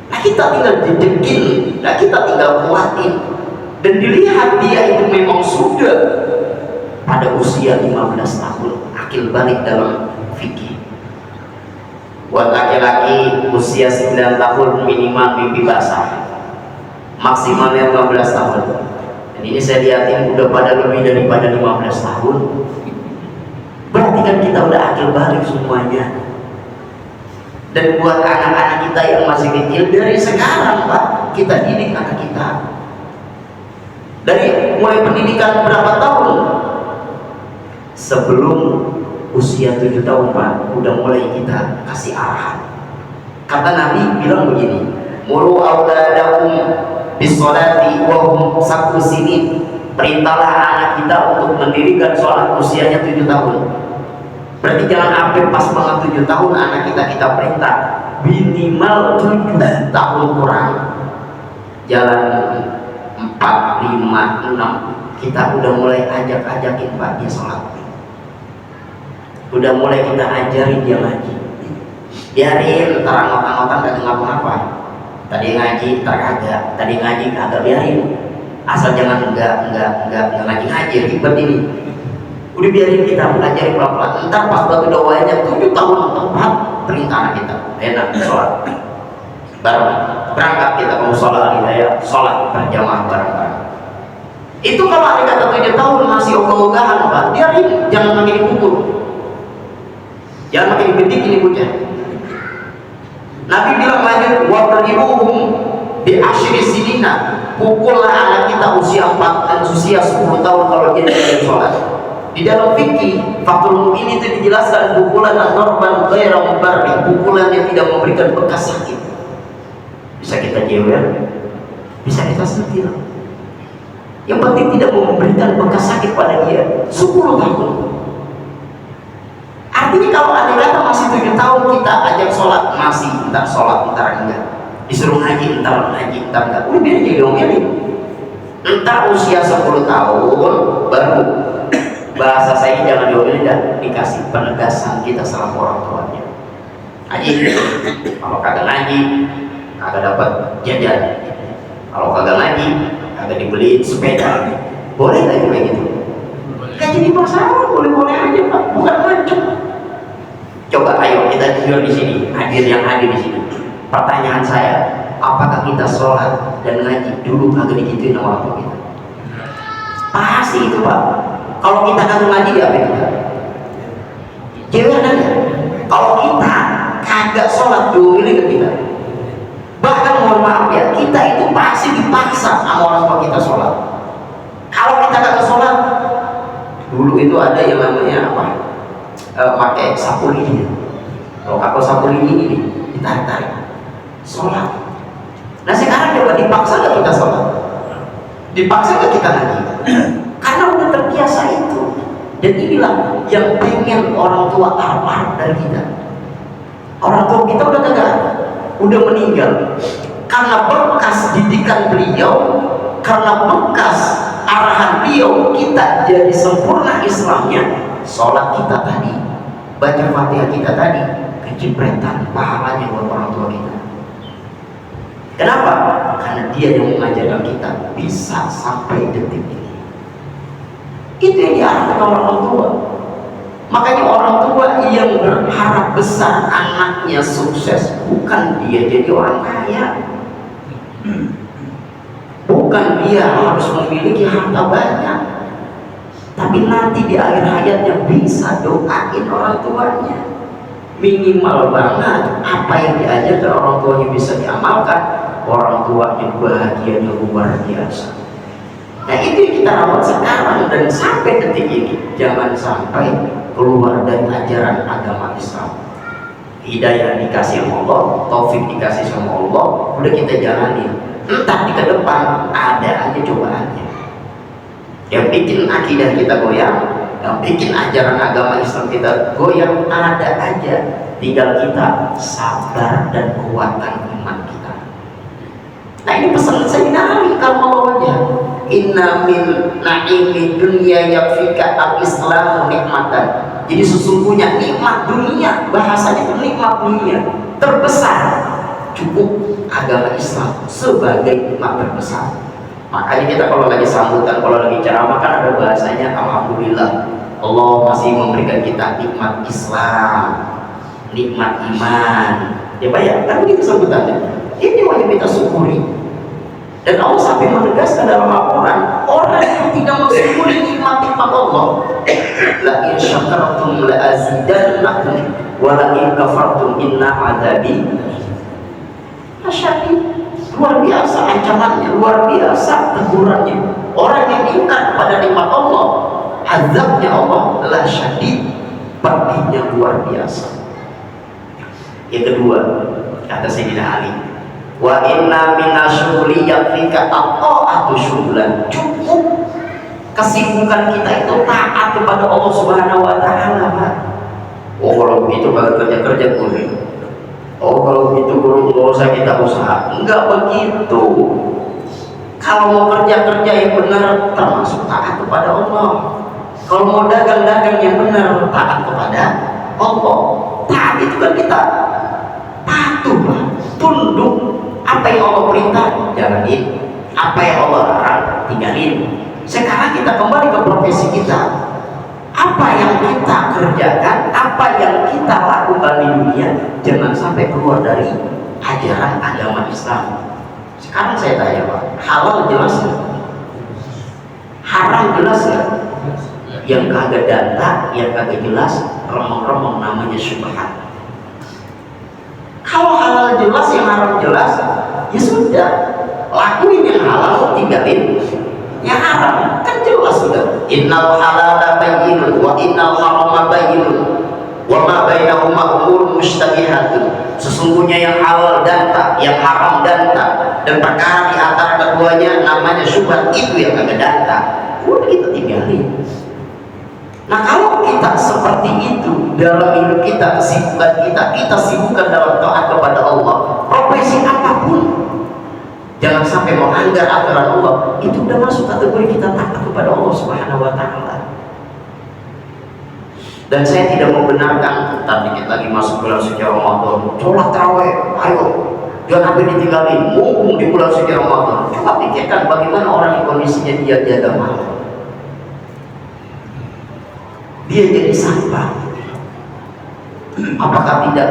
Nah kita tinggal didekin, nah kita tinggal kuatin, dan dilihat dia itu memang sudah pada usia 15 tahun akil balik dalam fikih. Buat laki-laki usia 9 tahun minimal mimpi basah, maksimalnya 15 tahun. Dan ini saya lihatin udah pada lebih daripada 15 tahun. Berarti kan kita udah akil balik semuanya. Dan buat anak-anak kita yang masih kecil, dari sekarang Pak, kita didik anak kita. Dari mulai pendidikan berapa tahun? Sebelum usia 7 tahun Pak, udah mulai kita kasih arahan. Kata Nabi bilang begini, muru auladakum bisolati wa hum sab'u sinin. Perintahlah anak kita untuk mendirikan sholat usianya 7 tahun. Berarti jangan sampai pas banget 7 tahun anak kita perintah, minimal 7 tahun kurang. Jalan 4, 5, 6 kita udah mulai ajakin Pak dia sholat. Udah mulai kita ajarin dia ngaji. Biarin ntar ngotan-ngotan kagak ngapa-ngapa. Tadi ngaji, ntar kagak. Tadi ngaji kagak, biarin. Asal jangan enggak ngaji ribet ini. Udah biarin kita pelajari pelan-pelan. Ntar pas batu doanya 7 tahun tepat perintah anak kita. Enak sholat. Bareng berangkat kita ke musola ya, sholat berjamaah bareng-bareng. Itu kalau ada kata 7 tahun masih ogah-ogahan Pak, biarin, jangan makin dipukul. Jangan makin dibidik ini bocah. Nabi bilang lagi, wadribuhum bi asyri sinina, pukullah anak kita usia 10 tahun kalau dia tidak sholat. Di dalam fikih faktor ini itu dijelaskan pukulan an-norban ghairu mubarri, pukulan yang tidak memberikan bekas sakit. Bisa kita jewer, bisa kita sentil. Yang penting tidak memberikan bekas sakit pada dia 10 tahun. Artinya kalau ada kata masih 7 tahun kita ajak sholat, masih entar sholat, entar enggak. Disuruh ngaji, entar ngaji, entar enggak. Udah biar jadi diomelin. Entar usia 10 tahun baru bahasa saya jangan diomelin dan dikasih penegasan kita sama orang tuanya. Ngaji, kalau kagak ngaji, kagak dapat jajan. Kalau kagak ngaji, kagak dibeliin sepeda. Boleh nggak kayak gitu? Gak jadi masalah, boleh-boleh aja Pak, bukan macam. Coba ayo kita jujur di sini, yang hadir di sini. Pertanyaan saya, apakah kita sholat dan ngaji dulu kagak digituin sama orang tua kita? Pasti itu Pak. Kalau kita kagak ngaji di apa kita? Cewek nanya. Kalau kita kagak sholat dulu ini ke kita. Bahkan mohon maaf ya, kita itu pasti dipaksa sama orang tua kita sholat. Kalau kita kagak sholat, dulu itu ada yang namanya apa? Pakai sapu lidi. Kalau aku sapu lidi ini ditarik-tarik sholat. Nah sekarang coba dipaksa gak kita sholat? Dipaksa gak kita ngaji? Karena udah terbiasa itu. Dan inilah yang pengen orang tua harap dari kita. Orang tua kita udah kagak ada, udah meninggal. Karena bekas didikan beliau, karena bekas arahan beliau, kita jadi sempurna Islamnya. Sholat kita tadi, baca Fatihah kita tadi, kecipretan pahalanya buat orang tua kita. Kenapa? Karena dia yang mengajarkan kita bisa sampai detik ini. Itu yang diarahkan orang tua. Makanya orang tua yang berharap besar anaknya sukses, bukan dia jadi orang kaya, bukan dia harus memiliki harta banyak, tapi nanti di akhir hayatnya bisa doain orang tuanya. Minimal banget apa yang diajarkan orang tuanya bisa diamalkan, orang tuanya bahagianya luar biasa. Nah itu yang kita rawat sekarang dan sampai detik ini. Jangan sampai keluar dari ajaran agama Islam. Hidayah dikasih sama Allah, taufik dikasih sama Allah, udah kita jalanin. Entah di ke depan ada aja cobaannya. Yang bikin akidah kita goyang, yang bikin ajaran agama Islam kita goyang, ada aja. Tinggal kita sabar dan kuatkan iman kita. Nah ini pesan Sayyidina Ali karramallahu wajhahu. Inna min na'imi dunya yakfika al-islamu nikmatan. Jadi sesungguhnya nikmat dunia, bahasanya itu nikmat dunia terbesar, cukup agama Islam sebagai nikmat terbesar. Makanya kita kalau lagi sambutan, kalau lagi ceramah kan ada bahasanya alhamdulillah Allah masih memberikan kita nikmat Islam, nikmat iman. Ya bayangkan begitu sambutannya. Ini wajib kita syukuri. Dan Allah sampai menegaskan dalam Al-Quran, orang yang tidak mensyukuri nikmat-nikmat Allah, la in syakartum la azidannakum wa la in kafartum inna adzabi lasyadid. Luar biasa ancamannya, luar biasa tegurannya. Orang yang ingkar kepada nikmat Allah, azabnya Allah lasyadid, pedihnya luar biasa. Yang kedua, kata Sayyidina Ali, wa inna minasyughli yakfika at-ta'atu syughlan. Cukup kesibukan kita itu taat kepada Allah Subhanahu wa taala, Pak. Oh kalau begitu kagak kerja kulit. Oh kalau begitu guru nggak usah kita usaha. Enggak begitu. Kalau mau kerja yang benar termasuk taat kepada Allah. Kalau mau dagang yang benar taat kepada Allah. Taat itu kan kita patuh, Pak. Tunduk. Apa yang Allah perintah jalanin, apa yang Allah larang tinggalin. Sekarang kita kembali ke profesi kita. Apa yang kita kerjakan, apa yang kita lakukan di dunia, jangan sampai keluar dari ajaran agama Islam. Sekarang saya tanya Pak, halal jelas nggak? Haram jelas nggak? Yang kagak data, yang kagak jelas, remong-remong namanya syubhat. Kalau halal halal jelas, yang haram jelas, ya sudah, lakuin yang halal, tinggalin yang haram, kan jelas sudah. Innal halala bayyinun wa innal harama bayyinun wa ma bainahuma umur mushtabihatun. Sesungguhnya yang halal dan tak, yang haram dan tak, dan perkara di antara keduanya namanya syubhat, itu yang kagak danta. Udah kita tinggalin. Nah kalau kita seperti itu dalam hidup kita, kesibukan kita sibukkan dalam taat kepada Allah, profesi apapun, jangan sampai melanggar aturan Allah. Itu udah masuk kategori kita taat kepada Allah Subhanahu wa Ta'ala. Dan saya tidak membenarkan tadi kita lagi masuk bulan suci Ramadan, sholat tarawih, ayo jangan sampai ditinggalin, mumpung di bulan suci Ramadan. Coba pikirkan bagaimana orang yang kondisinya dia jaga malam, dia jadi sampah. Apakah tidak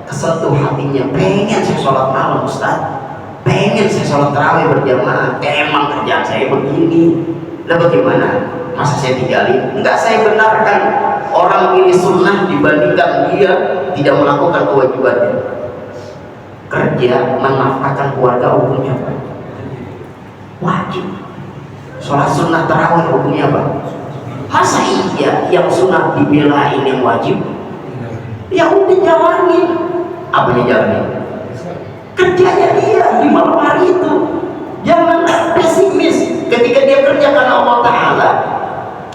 kesentuh hatinya? Pengen saya sholat malam Ustaz, pengen saya sholat tarawih berjamaah, emang kerjaan saya begini. Lah bagaimana? Masa saya tinggalin? Enggak, saya benarkan orang pilih sunnah dibandingkan dia tidak melakukan kewajibannya. Kerja menafkahkan keluarga hukumnya apa? Wajib. Sholat sunnah tarawih hukumnya apa? Masa iya yang sunnah dibelain yang wajib? Ya udah jalanin. Apanya jalanin? Kerjanya dia di malam hari itu. Jangan pesimis ketika dia kerja karena Allah Ta'ala,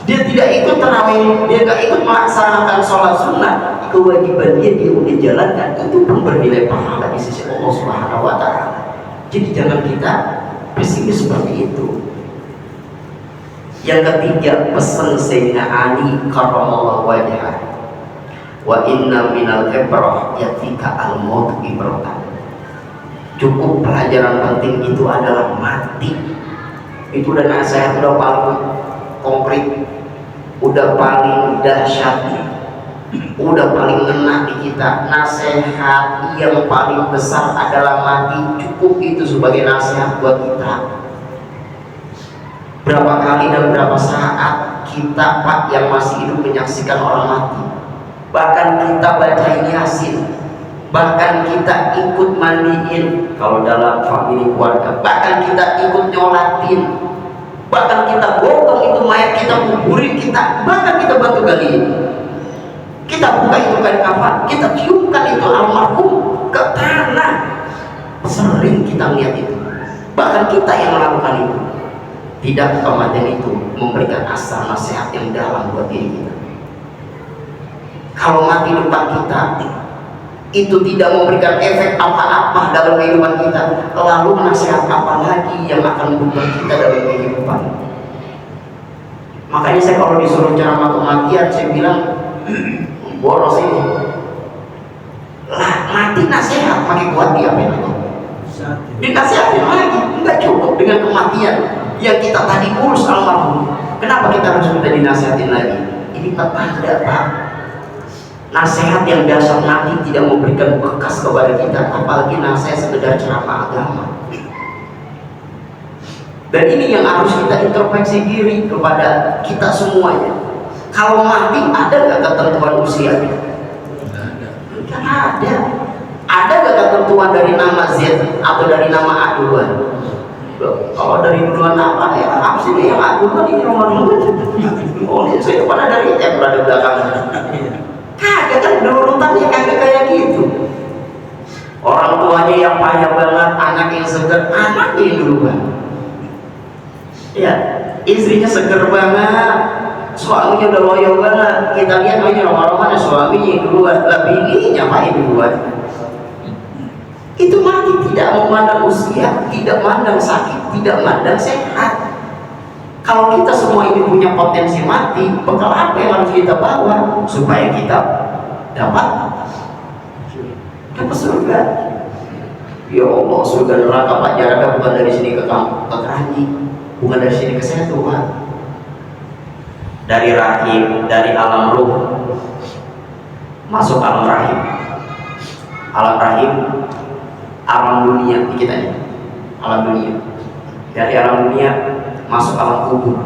dia tidak ikut tarawih, dia tidak ikut melaksanakan sholat sunnah, kewajiban dia udah jalankan, itu pun bernilai pahala di sisi Allah Subhanahu wa Ta'ala. Jadi jangan kita pesimis seperti itu. Yang ketiga, pesan Sayyidina Ali karramallahu wajhah, wa inna minal ibrah yatika al-maut ibratan. Cukup pelajaran penting itu adalah mati. Itu udah nasihat, udah paling konkret, udah paling dahsyat, udah paling ngena di kita. Nasihat yang paling besar adalah mati. Cukup itu sebagai nasihat buat kita. Berapa kali dan berapa saat kita Pak yang masih hidup menyaksikan orang mati, bahkan kita bacain Yasin, bahkan kita ikut mandiin kalau dalam famili keluarga, bahkan kita ikut nyolatin, bahkan kita gotong itu mayat, kita kuburin, kita bahkan kita bantu galiin, kita buka itu kain kafan, kita ciumkan itu almarhum ke tanah. Sering kita lihat itu, bahkan kita yang melakukan itu. Tidak kematian itu memberikan asal nasihat yang dalam buat diri kita. Kalau mati depan kita, itu tidak memberikan efek apa-apa dalam kehidupan kita, lalu nasihat apa lagi yang akan membuat kita dalam kehidupan? Makanya saya kalau disuruh ceramah kematian, saya bilang boros ini lah, mati nasihat makin kuat dia apa lagi? Dinasihatin lagi, nggak cukup dengan kematian yang kita tadi urus almarhum. Kenapa kita harus minta dinasihatin lagi? Ini petanda Pak. Nasihat yang dasar nanti tidak memberikan bekas kepada kita, apalagi nasihat sekedar ceramah agama. Dan ini yang harus kita introspeksi diri kepada kita semuanya. Kalau mati ada nggak ketentuan usianya? Tidak ada. Ada nggak ketentuan dari nama Z atau dari nama A duluan? Kalau dari duluan apa ya? Apa sih yang A duluan ini nomor duluan? Oh, saya pada dari yang berada belakang. Kagak kan urutannya kagak kayak gitu. Orang tuanya yang payah banget, anak yang seger, anak yang duluan. Ya, istrinya seger banget, suaminya udah loyo banget. Kita lihat ini roman-romannya suaminya duluan, lebih ini nyapain duluan. Itu mati tidak memandang usia, tidak memandang sakit, tidak memandang sehat. Kalau kita semua ini punya potensi mati, bekal apa yang harus kita bawa supaya kita dapat surga? Ya Allah, surga neraka Pak jaraknya bukan dari sini ke Keranji, bukan dari sini ke Setu Pak. Dari rahim, dari alam ruh masuk alam rahim. Alam rahim, alam dunia kita, alam dunia. Dari alam dunia masuk alam kubur.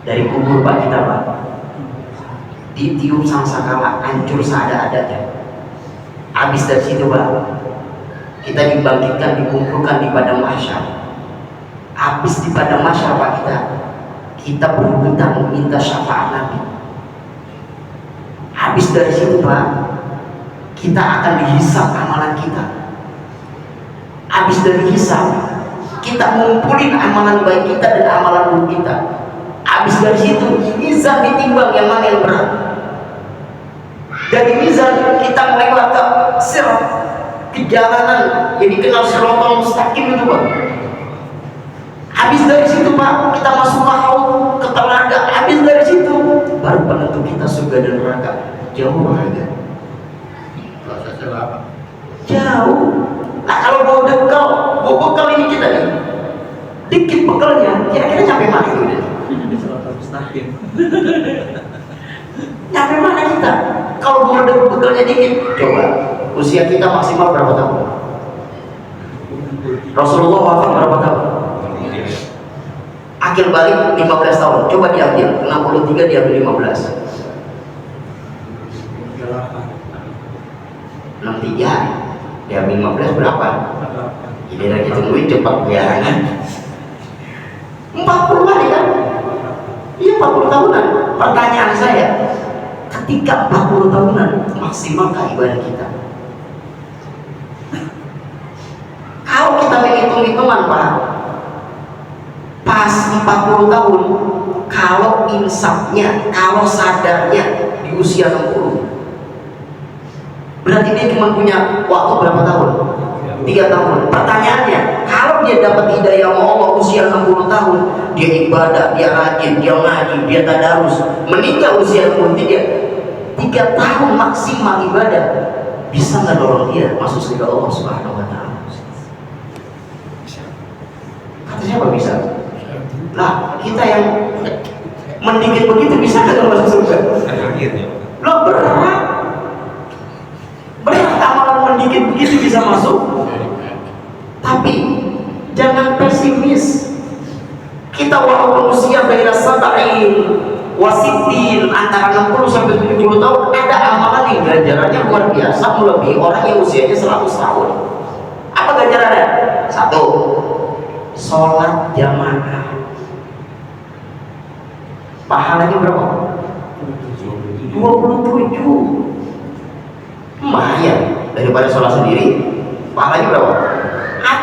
Dari kubur Pak kita Pak ditiup sangkakala, hancur seada-adanya. Habis dari situ Pak, kita dibangkitkan, dikumpulkan di padang mahsyar. Habis di padang mahsyar Pak, kita berhutang minta syafaat Nabi. Habis dari situ Pak, kita akan dihisab amalan kita. Habis dari hisab, kita ngumpulin amalan baik kita dan amalan buruk kita. Habis dari situ, mizan ditimbang yang mana yang berat. Dari mizan kita melewat ke sirat, ke jalanan yang dikenal siratal mustaqim itu Pak. Habis dari situ Pak, kita masuk ke haud, ke telaga. Habis dari situ, baru penentu kita surga dan neraka. Jauh aja. Prosesnya lama. Jauh. Nah kalau bawa bekal ini kita nih, dikit bekalnya, kira-kira nyampe mana itu deh? Nyampe mana kita? Kalau bawa bekalnya dikit, coba usia kita maksimal berapa tahun? Rasulullah wafat berapa tahun? Akhir balik 15 tahun. Coba diambil 63 diambil 15. 63 diambil 15 berapa? Jadi lagi tungguin cepat biarangan. 40 hari kan? Iya 40 tahunan. Pertanyaan saya, ketika 40 tahunan maksimalkah ibadah kita? Kalau kita menghitung-hitungan Pak, pas 40 tahun, kalau insafnya, kalau sadarnya di usia 60, berarti dia cuma punya waktu berapa tahun? 3 tahun. Pertanyaannya, kalau dia dapat hidayah Allah usia 60 tahun, dia ibadah, dia rajin, dia ngaji, dia tadarus, meninggal usia 63, 3 tahun maksimal ibadah, bisa nggak dorong dia masuk surga Allah Subhanahu Wa Taala? Kata siapa bisa? Lah kita yang mendikit begitu bisa nggak masuk surga? Lo berat amalan mendikit begitu bisa masuk. Tapi jangan pesimis. Kita walaupun usia baina sab'in wasitin, antara 60 sampai 70 tahun, ada amalan yang ganjarannya luar biasa melebihi orang yang usianya 100 tahun. Apa ganjarannya? 1, sholat jamaah. Pahalanya berapa? 27. Lumayan daripada sholat sendiri. Pahalanya berapa?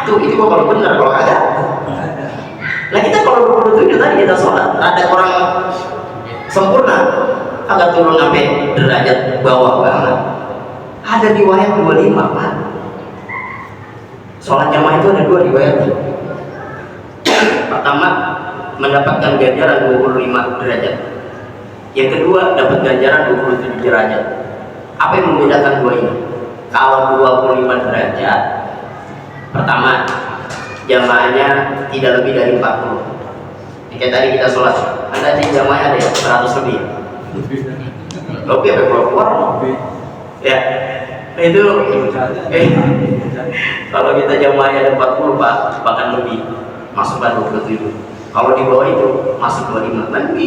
Itu kok kalau benar, kalau kagak. Nah kita kalau 27 tadi kita sholat, ada orang sempurna, agak turun sampai derajat bawah banget. Ada riwayat 25 Pak. Sholat jamaah itu ada 2 riwayat. Pertama, mendapatkan ganjaran 25 derajat. Yang kedua, dapat ganjaran 27 derajat. Apa yang membedakan 2 ini? Kalau 25 derajat, pertama, jamaahnya tidak lebih dari 40. Kayak tadi kita sholat, ada di jamaah ada ya 100 lebih. Lebih apa keluar? Ya, itu. Kalau kita jamaahnya ada 40 Pak, bahkan lebih, masukkan 27. Kalau di bawah itu masuk 25. Nanti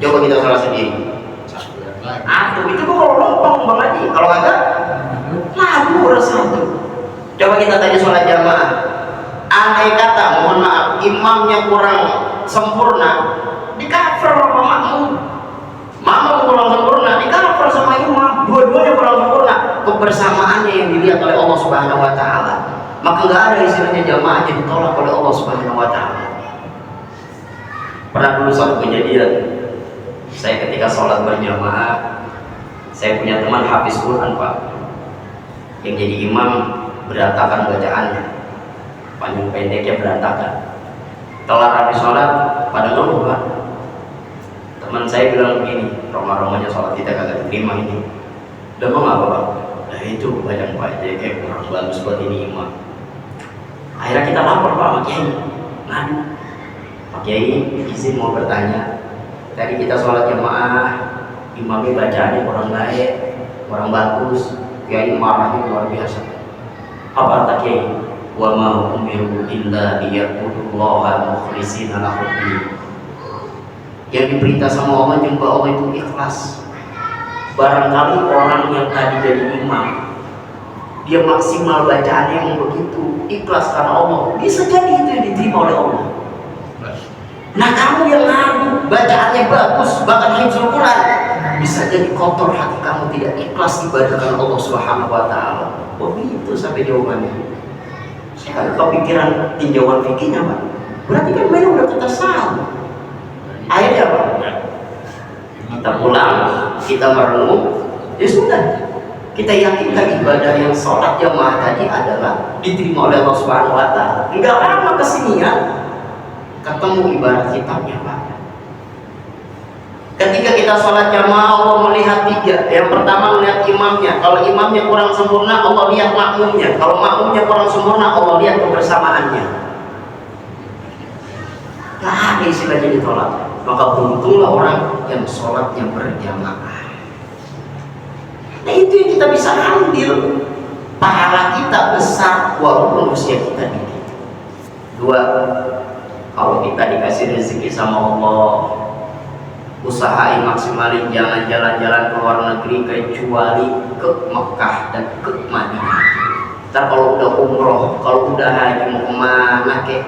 coba kita sholat sendiri. Itu kok kalau lompong Bang Haji, kalau kagak lalu udah 1. Coba kita tanya sholat jamaah. Andai kata, mohon maaf, imamnya kurang sempurna, di cover sama makmum. Makmum kurang sempurna, di cover sama imam. Dua-duanya kurang sempurna. Kebersamaannya yang dilihat oleh Allah Subhanahu Wa Taala. Maka nggak ada istilahnya jamaahnya ditolak oleh Allah Subhanahu Wa Taala. Pernah dulu suatu kejadian, saya ketika sholat berjamaah, saya punya teman hafiz Quran Pak, yang jadi imam berantakan bacaannya, panjang pendeknya berantakan. Kelar habis sholat pada ngeluh Pak. Teman saya bilang begini, romanya sholat kita kagak diterima ini. Udah mau apa Pak? Nah itu banyak Pak, jadi kayak kurang bagus buat ini imam. Akhirnya kita lapor Pak sama Kiai, ngadu, Pak Kiai izin mau bertanya. Tadi kita sholat jamaah, imamnya bacaannya kurang baik, kurang bagus, Kiai marahnya luar biasa. Apa kata Kiai? Wa ma umiru illa liya'budullaha mukhlishina lahu-d-din. Yang diperintah sama Allah nyembah Allah itu ikhlas. Barangkali orang yang tadi jadi imam dia maksimal bacaannya yang begitu ikhlas karena Allah, bisa jadi itu yang diterima oleh Allah. Nah kamu yang ngaku bacaannya bagus, bahkan hifdzul Quran, bisa jadi kotor hati kamu, tidak ikhlas ibadah karena Allah Subhanahu wa Ta'ala. Begitu sampai jawabannya. Saya kan kepikiran tinjauan fikihnya Pak. Berarti kan memang udah kita salah. Akhirnya apa? Kita pulang, kita merenung, ya sudah. Kita yakinkan ibadah yang sholat jamaah tadi adalah diterima oleh Allah Subhanahu wa Ta'ala. Enggak lama kesinian ketemu ibarat kitabnya Pak. Ketika kita sholat jamaah, Allah melihat tiga. Yang pertama melihat imamnya. Kalau imamnya kurang sempurna, Allah lihat makmumnya. Kalau makmumnya kurang sempurna, Allah lihat kebersamaannya. Gak ada istilahnya ditolak. Maka beruntunglah orang yang sholatnya berjamaah. Nah itu yang kita bisa ambil. Pahala kita besar walaupun usia kita dikit. Dua, kalau kita dikasih rezeki sama Allah, usahain maksimalin, jangan jalan-jalan ke luar negeri kecuali ke Mekah dan ke Madinah. Ntar kalau udah umroh, kalau udah haji mau kemana kek.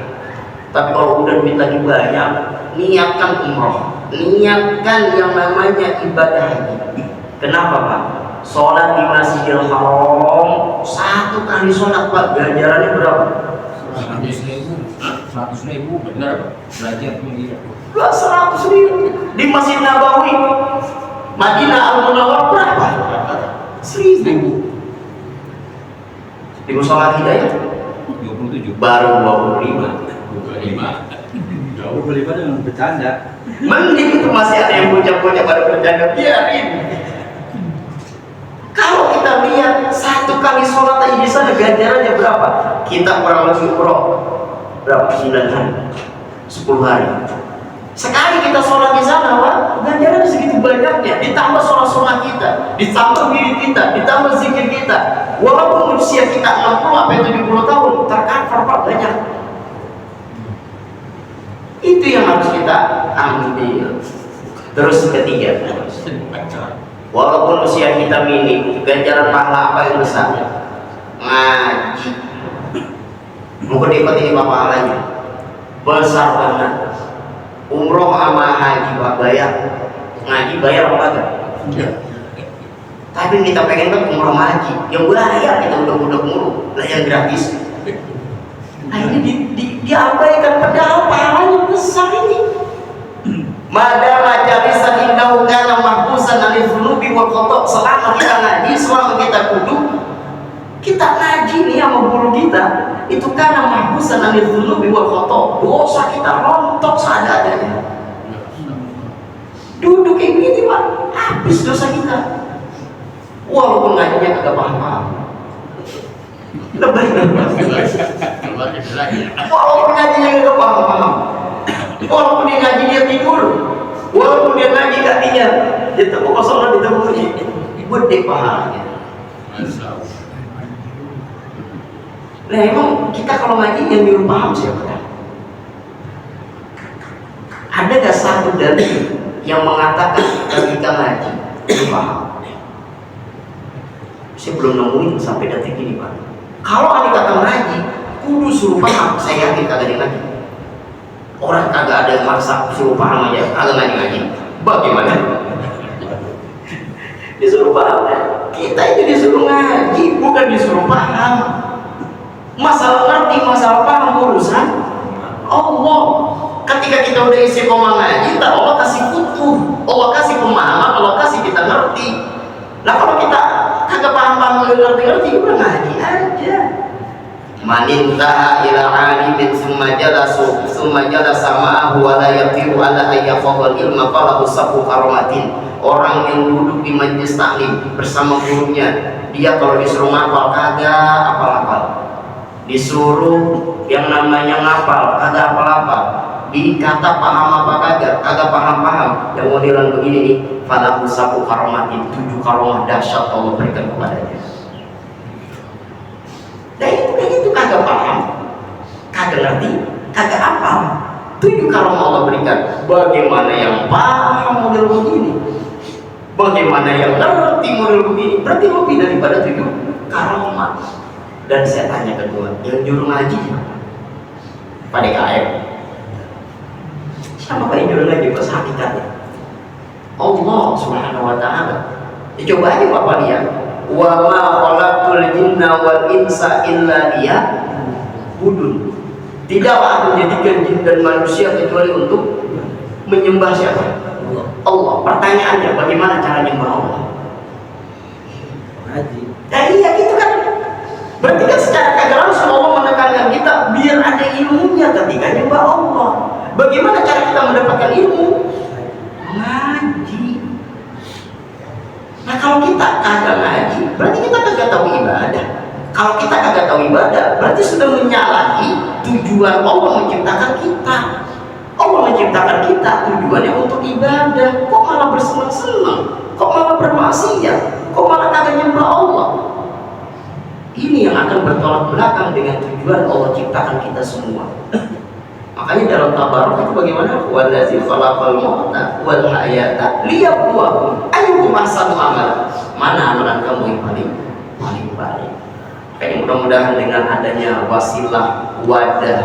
Tapi kalau udah duit lagi banyak, niatkan umroh, niatkan yang namanya ibadah haji. Kenapa Pak? Sholat di Masjidil Haram, satu kali sholat Pak, ganjarannya berapa? 100.000 benar derajat dia. 100.000. Di Masjid Nabawi Madinah Al-Munawwarah berapa? 1.000. Di Mushola Hidayah 27 baru 25. 25 dengan bercanda. Mending itu masih ada yang bocah-bocah pada bercanda, biarin. Kalau kita lihat satu kali sholat aja di sana ganjarannya berapa? Kita kurang lebih berapa? 9 hari, 10 hari. Sekali kita sholat di sana, Pak, ganjarannya segitu banyaknya. Ditambah sholat kita, ditambah diri kita, ditambah zikir kita. Walaupun usia kita 60 sampai 70 tahun, tercover Pak banyak. Itu yang harus kita ambil. Terus ketiga, walaupun usia kita minim, ganjaran pahala apa yang besar? Ngaji. Mungkin dapat ini pahalanya besar banget. Umroh sama haji Pak bayar, ngaji bayar apa enggak? Tapi kita pengen kan umroh haji, yang bayar kita udah mulu, lah yang gratis. Nah ini diabaikan, padahal pahalanya besar ini. Madama jalisan indahu kana mahbusan anil dzunubi wal khata'. Selama kita ngaji, selama kita duduk, kita ngaji nih sama guru kita, itu kana mahbusan anil dzunubi wal khata'. Dosa kita rontok seadanya. Duduk kayak gini Pak, habis dosa kita. Walaupun ngajinya kagak paham-paham. Lebih walaupun ngajinya kagak paham-paham. Walaupun dia ngaji dia tidur, walaupun dia ngaji kakinya dia tepuk kosong di tepuk lagi, gede pahalanya. Nah emang kita kalau ngaji yang nyuruh paham siapa? Ada gak satu dalil yang mengatakan ketika ngaji nyuruh paham? Saya belum nemuin sampai detik ini Pak. Kalau ada kata ngaji, kudu suruh paham. Saya yakin kagak ada ngaji. Orang kagak ada yang maksa suruh paham aja, kagak ngaji-ngaji. Bagaimana? Disuruh paham. Kita itu disuruh ngaji, bukan disuruh paham. Masalah ngerti, masalah paham urusan Allah. Ketika kita udah istiqomah ngaji, Allah kasih futuh, Allah kasih pemahaman, Allah kasih kita ngerti. Nah kalau kita kagak paham-paham, ngerti-ngerti, udah ngaji aja. Manintaha ila alimin summa jalasa ma'ahu wa la yaqiru ala ayyafadhal ilma falahu sabu karomatin. Orang yang duduk di majelis taklim bersama gurunya, dia kalau disuruh ngapal kagak apal-apal, disuruh yang namanya ngapal kagak apal-apal, dikata paham apa kagak paham-paham. Yang modelan begini nih, falahu sabu karomatin, 7 karomah dahsyat Allah berikan kepadanya. Nah itu kagak paham, kagak ngerti, kagak apal. 7 karomah Allah berikan. Bagaimana yang paham model begini? Bagaimana yang ngerti model begini? Berarti lebih daripada 7 karomah. Dan saya tanya kedua, yang nyuruh ngaji siapa? Pak DKM. Siapa Pak yang nyuruh ngaji? Pas hakikatnya Allah Subhanahu wa ta'ala. Coba aja Bapak lihat, wa ma khalaqtul jinna wal insa illa liya'budun. Tidaklah aku jadikan jin dan manusia kecuali untuk menyembah siapa? Allah. Pertanyaannya, bagaimana cara menyembah Allah? Haji. Nah iya gitu kan. Berarti kan secara kagak langsung Allah menekankan kita biar ada ilmunya ketika menyembah Allah. Bagaimana cara kita mendapatkan ilmu? Ngaji. Nah kalau kita kagak ngaji, berarti kita kagak tahu ibadah. Kalau kita kagak tahu ibadah, berarti sudah menyalahi tujuan Allah menciptakan kita. Allah menciptakan kita tujuannya untuk ibadah. Kok malah bersenang-senang? Kok malah bermaksiat? Kok malah kagak nyembah Allah? Ini yang akan bertolak belakang dengan tujuan Allah ciptakan kita semua. Makanya dalam tabarok itu bagaimana? Wallazi khalaqal mauta wal hayata liyabluwakum ayyukum ahsanu amala. Mana amalan kamu yang paling baik? Kayaknya mudah-mudahan dengan adanya wasilah, wadah,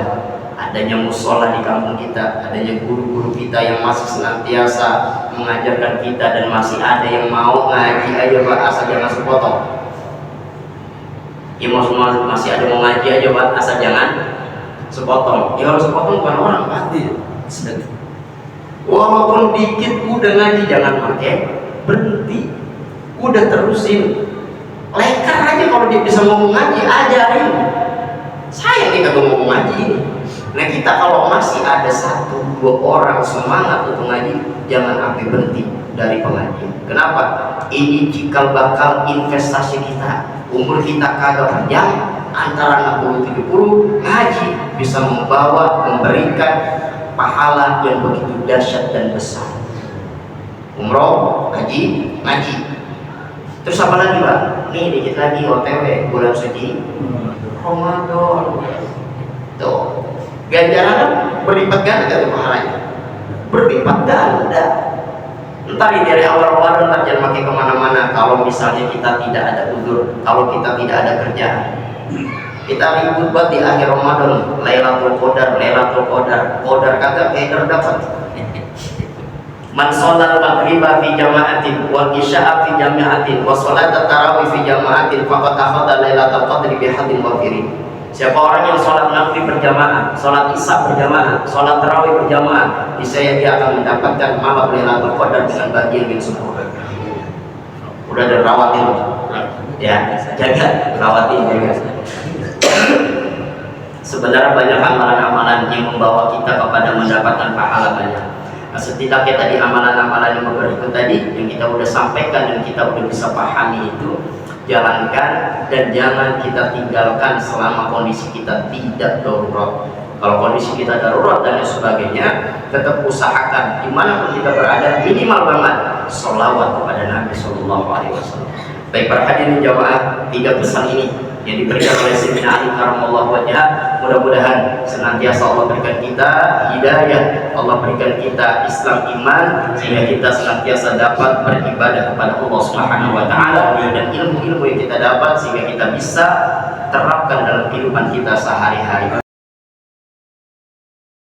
adanya musola di kampung kita, adanya guru-guru kita yang masih senantiasa mengajarkan kita, dan masih ada yang mau ngaji aja Pak, asal jangan sepotong. Ya masih ada mau ngaji aja Pak, asal jangan sepotong. Ya kalau sepotong bukan orang pasti. Walaupun dikit udah ngaji, jangan pakai berhenti, udah terusin. Lekar aja kalau dia bisa ngomong ngaji, ajarin. Sayang kita ngomong ngaji ini. Nah kita kalau masih ada 1-2 orang semangat untuk ngaji, jangan sampai berhenti dari pengajian. Kenapa? Ini cikal bakal investasi kita. Umur kita kagak panjang, antara 60-70, ngaji bisa memberikan pahala yang begitu dahsyat dan besar. Umroh, ngaji. Terus apa lagi Pak? Nih dikit lagi OTW bulan suci Ramadan. Tuh, ganjaran berlipat ganda tuh pahalanya. Berlipat ganda. Ntar dari awal Ramadan ntar jangan makin kemana-mana. Kalau misalnya kita tidak ada udzur, kalau kita tidak ada kerjaan, kita ribut banget di akhir Ramadan. Lailatul Qadar, Qadar kagak Qadar dapat. Man sholal maghriba fi jama'atin wal isya'a fi jama'atin wa sholat tarawih fi jama'atin faqad akhadha lailatul qadri bi hadin wafirin. Siapa orang yang sholat maghrib berjamaah, sholat isya berjamaah, sholat tarawih berjamaah, niscaya dia akan mendapatkan malam lailatul qadar dengan bagian yang sempurna. Udah ada rawatin ya, jaga rawatin jaga. Sebenarnya banyak amalan-amalan yang membawa kita kepada mendapatkan pahala banyak. Nah, setidaknya tadi amalan-amalan yang berikut tadi yang kita udah sampaikan dan kita udah bisa pahami itu, jalankan dan jangan kita tinggalkan selama kondisi kita tidak darurat. Kalau kondisi kita darurat dan sebagainya, tetap usahakan dimanapun kita berada, minimal banget sholawat kepada Nabi Sallallahu Alaihi Wasallam. Baik para hadirin jamaah, 3 pesan ini yang diberikan oleh Sayyidina Ali karamallahu wajhah, mudah-mudahan senantiasa Allah berikan kita hidayah, Allah berikan kita Islam iman, sehingga kita senantiasa dapat beribadah kepada Allah Subhanahu wa taala, dan ilmu-ilmu yang kita dapat sehingga kita bisa terapkan dalam kehidupan kita sehari-hari.